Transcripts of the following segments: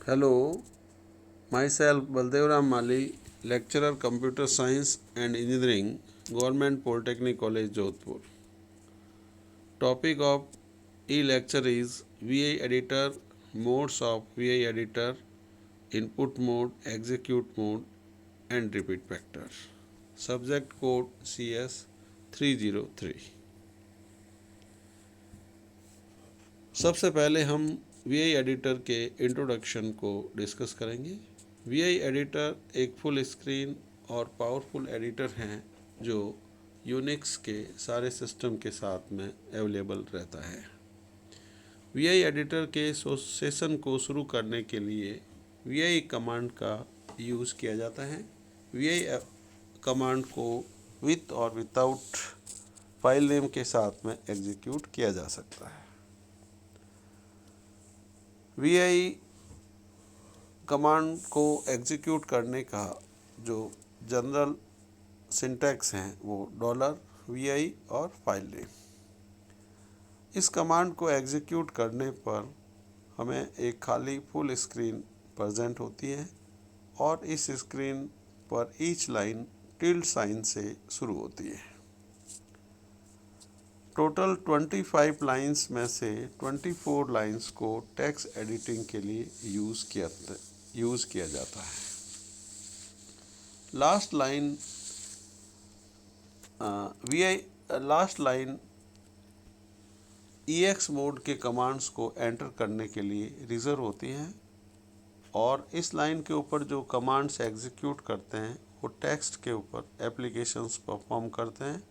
Hello, myself Baldev Mali, lecturer Computer Science and Engineering, Government Polytechnic College, Jodhpur. Topic of e-lecture is VI editor, modes of VI editor, input mode, execute mode and repeat vector. Subject code CS 303. सबसे पहले हम VI editor के introduction को discuss करेंगे। VI editor एक full screen और powerful editor हैं जो यूनिक्स के सारे सिस्टम के साथ में अवेलेबल रहता है। VI एडिटर के सेशन को शुरू करने के लिए VI कमांड का यूज़ किया जाता है। VI कमांड को विथ और विदाउट फाइल नेम के साथ में एग्जीक्यूट किया जा सकता है। VI कमांड को एग्जीक्यूट करने का जो जनरल सिंटैक्स हैं वो $VI और फाइल नेम। इस कमांड को एग्जीक्यूट करने पर हमें एक खाली फुल स्क्रीन प्रेजेंट होती है और इस स्क्रीन पर ईच लाइन टिल्ड साइन से शुरू होती है। टोटल 25 लाइंस में से 24 लाइंस को टेक्स्ट एडिटिंग के लिए यूज़ किया जाता है। लास्ट लाइन EX मोड के कमांड्स को एंटर करने के लिए रिजर्व होती हैं और इस लाइन के ऊपर जो कमांड्स एग्जीक्यूट करते हैं वो टेक्स्ट के ऊपर एप्लीकेशंस परफॉर्म करते हैं।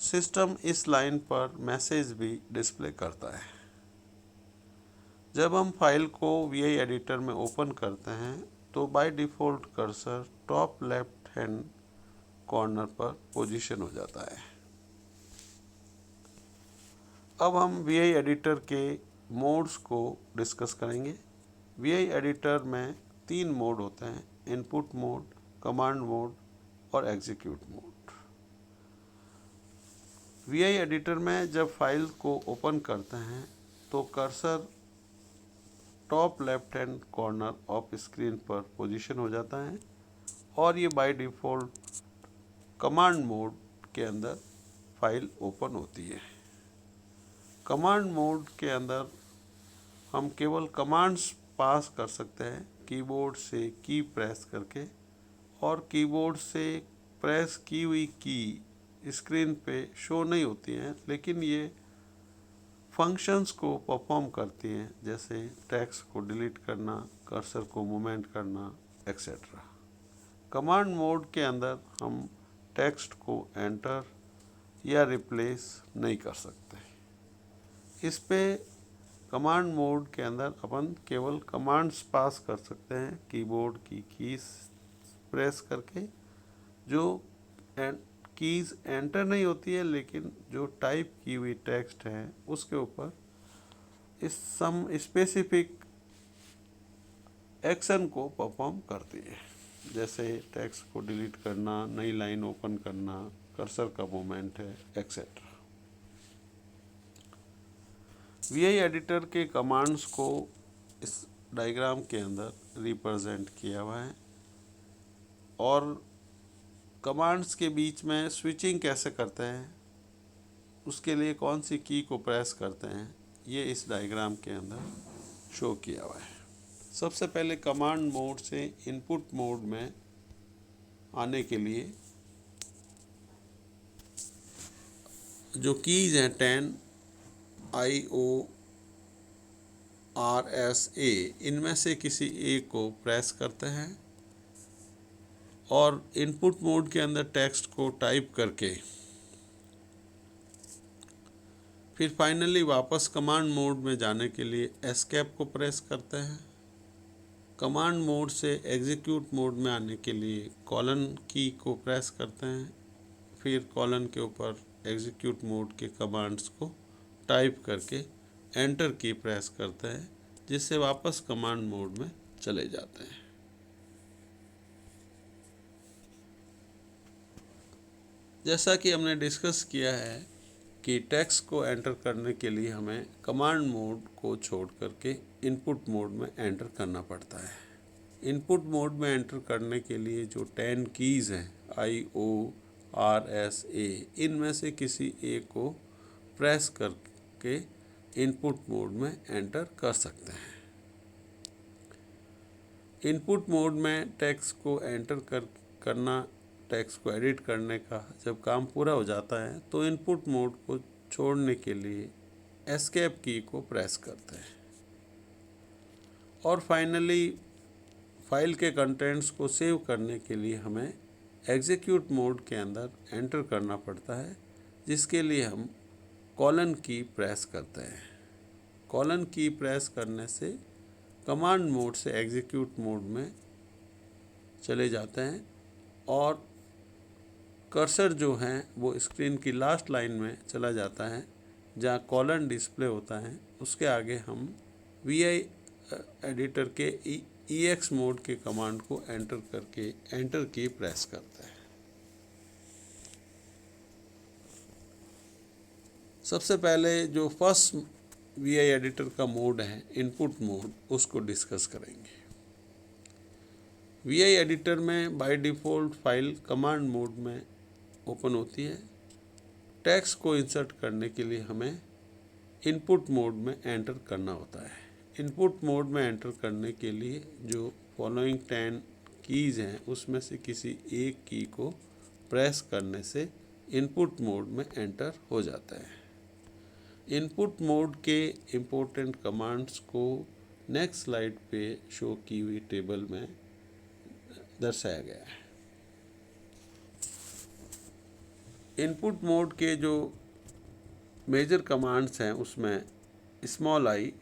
सिस्टम इस लाइन पर मैसेज भी डिस्प्ले करता है। जब हम फाइल को VI एडिटर में ओपन करते हैं तो by default cursor top left hand corner पर पोजीशन हो जाता है। अब हम VI एडिटर के मोड्स को डिस्कस करेंगे। VI एडिटर में 3 मोड होते हैं: इनपुट मोड, कमांड मोड और एग्जीक्यूट मोड। VI एडिटर में जब फाइल को ओपन करते हैं तो cursor top left hand corner of screen पर पोजीशन हो जाता है और ये बाय डिफ़ॉल्ट कमांड मोड के अंदर फाइल ओपन होती है। कमांड मोड के अंदर हम केवल कमांड्स पास कर सकते हैं कीबोर्ड से की प्रेस करके, और कीबोर्ड से प्रेस की हुई की स्क्रीन पे शो नहीं होती हैं, लेकिन ये फंक्शंस को परफॉर्म करती हैं, जैसे टेक्स्ट को डिलीट करना, कर्सर को मूवमेंट करना एक्सेट्रा। कमांड मोड के अंदर हम टेक्स्ट को एंटर या रिप्लेस नहीं कर सकते। इस पे कमांड मोड के अंदर अपन केवल कमांड्स पास कर सकते हैं कीबोर्ड की कीज प्रेस करके। जो कीज़ एंटर नहीं होती है, लेकिन जो टाइप की हुई टेक्स्ट है उसके ऊपर इस सम स्पेसिफिक एक्शन को परफॉर्म करती है, जैसे टेक्स्ट को डिलीट करना, नई लाइन ओपन करना, कर्सर का मूवमेंट है एक्सेट्रा। VI एडिटर के कमांड्स को इस डायग्राम के अंदर रिप्रेजेंट किया हुआ है और कमांड्स के बीच में स्विचिंग कैसे करते हैं, उसके लिए कौन सी की को प्रेस करते हैं, ये इस डायग्राम के अंदर शो किया हुआ है। सबसे पहले कमांड मोड से इनपुट मोड में आने के लिए जो कीज़ हैं 10 IORSA, इनमें से किसी एक को प्रेस करते हैं और इनपुट मोड के अंदर टेक्स्ट को टाइप करके फिर फाइनली वापस कमांड मोड में जाने के लिए एस्केप को प्रेस करते हैं। कमांड मोड से एग्जीक्यूट मोड में आने के लिए कॉलन की को प्रेस करते हैं, फिर कॉलन के ऊपर एग्जीक्यूट मोड के कमांड्स को टाइप करके एंटर की प्रेस करते हैं, जिससे वापस कमांड मोड में चले जाते हैं। जैसा कि हमने डिस्कस किया है कि टेक्स्ट को एंटर करने के लिए हमें कमांड मोड को छोड़ करके इनपुट मोड में एंटर करना पड़ता है। इनपुट मोड में एंटर करने के लिए जो 10 कीज़ हैं IORSA, इनमें से किसी एक को प्रेस करके इनपुट मोड में एंटर कर सकते हैं। इनपुट मोड में टेक्स्ट को एंटर करना, टेक्स्ट को एडिट करने का जब काम पूरा हो जाता है तो इनपुट मोड को छोड़ने के लिए एस्केप की को प्रेस करते हैं। और फाइनली फाइल के कंटेंट्स को सेव करने के लिए हमें एग्जीक्यूट मोड के अंदर एंटर करना पड़ता है, जिसके लिए हम कॉलन की प्रेस करते हैं। कॉलन की प्रेस करने से कमांड मोड से एग्जीक्यूट मोड में चले जाते हैं और कर्सर जो है वो स्क्रीन की लास्ट लाइन में चला जाता है जहाँ कॉलन डिस्प्ले होता है। उसके आगे हम VI एडिटर के EX मोड के कमांड को एंटर करके एंटर की प्रेस करते हैं। सबसे पहले जो फर्स्ट VI एडिटर का मोड है इनपुट मोड, उसको डिस्कस करेंगे। VI एडिटर में by default file command mode में ओपन होती है। टेक्स्ट को इंसर्ट करने के लिए हमें इनपुट मोड में एंटर करना होता है। इनपुट मोड में एंटर करने के लिए जो फॉलोइंग 10 कीज़ हैं उसमें से किसी एक की को प्रेस करने से इनपुट मोड में एंटर हो जाता है। इनपुट मोड के इम्पोर्टेंट कमांड्स को नेक्स्ट स्लाइड पे शो की हुई टेबल में दर्शाया गया है। इनपुट मोड के जो मेजर कमांड्स हैं उसमें small I,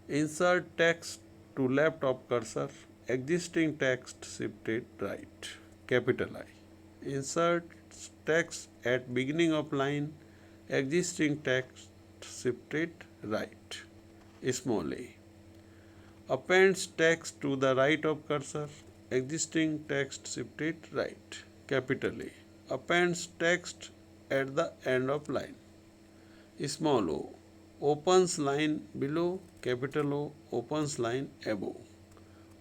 insert text to left of cursor, existing text shifted right, capital I, insert text at beginning of line, existing text shifted right, small A, appends text to the right of cursor, existing text shifted right, capital A, appends text at the end of line, small o, opens line below, capital O, opens line above,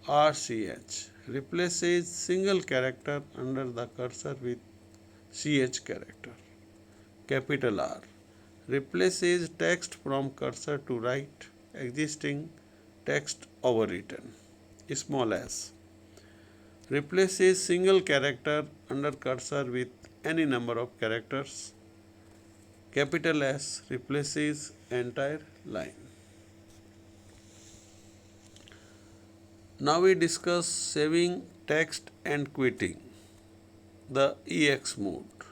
RCH, replaces single character under the cursor with CH character, capital R, replaces text from cursor to right, existing text overwritten, small s, replaces single character under cursor with any number of characters, capital S, replaces entire line. Now we discuss saving text and quitting the EX mode.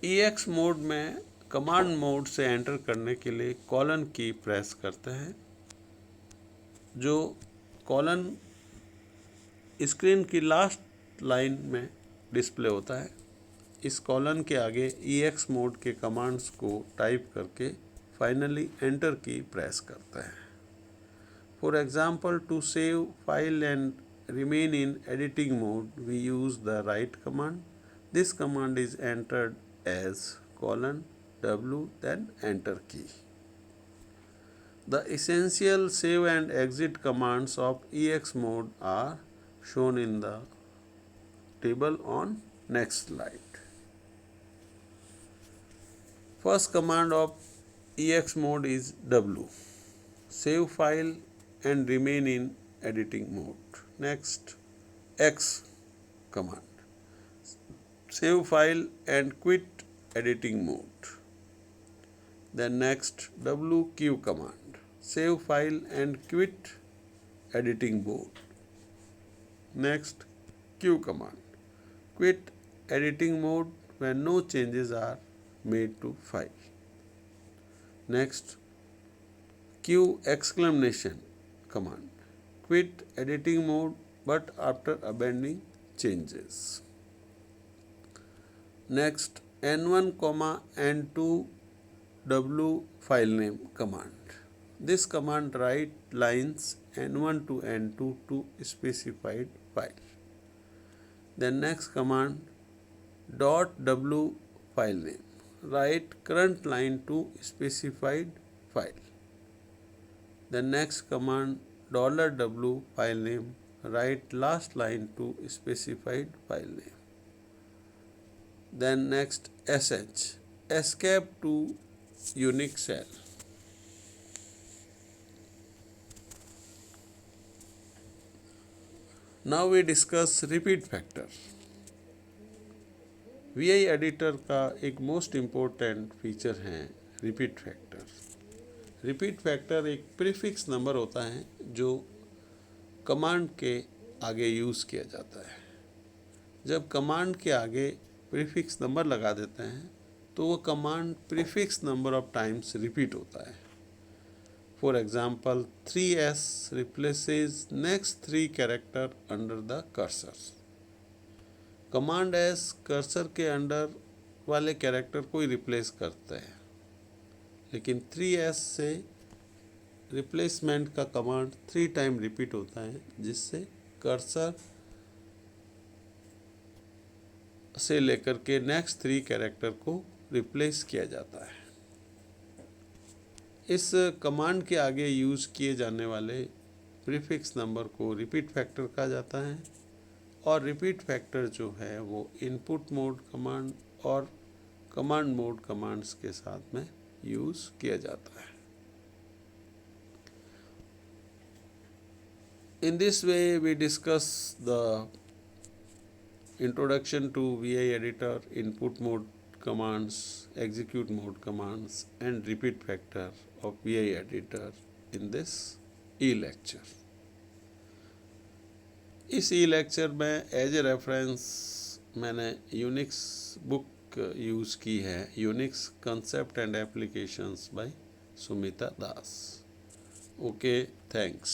EX mode में command mode से enter करने के लिए colon की press करते हैं। जो colon screen की लास्ट लाइन में डिस्प्ले होता है, इस कॉलन के आगे EX मोड के कमांड्स को टाइप करके फाइनली एंटर की प्रेस करते हैं। For example, to save file and remain in editing mode we use the write command. This command is entered as :W, then enter key. The essential save and exit commands of EX mode are shown in the table on next slide. First command of EX mode is W, save file and remain in editing mode. Next, X command, save file and quit editing mode. Then next, WQ command, save file and quit editing mode. Next, Q command, quit editing mode when no changes are made to file. Next, Q exclamation command, quit editing mode but after abandoning changes. Next, N1, N2 W file name command. This command write lines N1 to N2 to specified file. Then next command, .W file name, write current line to specified file. The next command $w file name, write last line to specified file name. Then next sh, escape to Unix shell. Now we discuss repeat factor. VI editor का एक most important feature है repeat factor. Repeat factor एक prefix number होता है जो command के आगे use किया जाता है। जब कमांड के आगे प्रीफिक्स नंबर लगा देते हैं तो वो command prefix number of times repeat होता है। For example 3s replaces next 3 character under the cursor. Command S cursor के अंडर वाले कैरेक्टर को ही रिप्लेस करता है, लेकिन 3s से रिप्लेसमेंट का कमांड 3 टाइम रिपीट होता है, जिससे कर्सर से लेकर के नेक्स्ट 3 कैरेक्टर को रिप्लेस किया जाता है। इस कमांड के आगे यूज़ किए जाने वाले प्रीफिक्स नंबर को रिपीट फैक्टर कहा जाता है। और रिपीट फैक्टर जो है वो इनपुट मोड कमांड और कमांड मोड कमांड्स के साथ में यूज़ किया जाता है। In this way we discuss the introduction to VI editor, input mode commands, execute mode commands and repeat factor of VI editor in this e-lecture. इस e-lecture में as a reference मैंने Unix book use की है, Unix concept and applications by Sumita Das. Okay, thanks.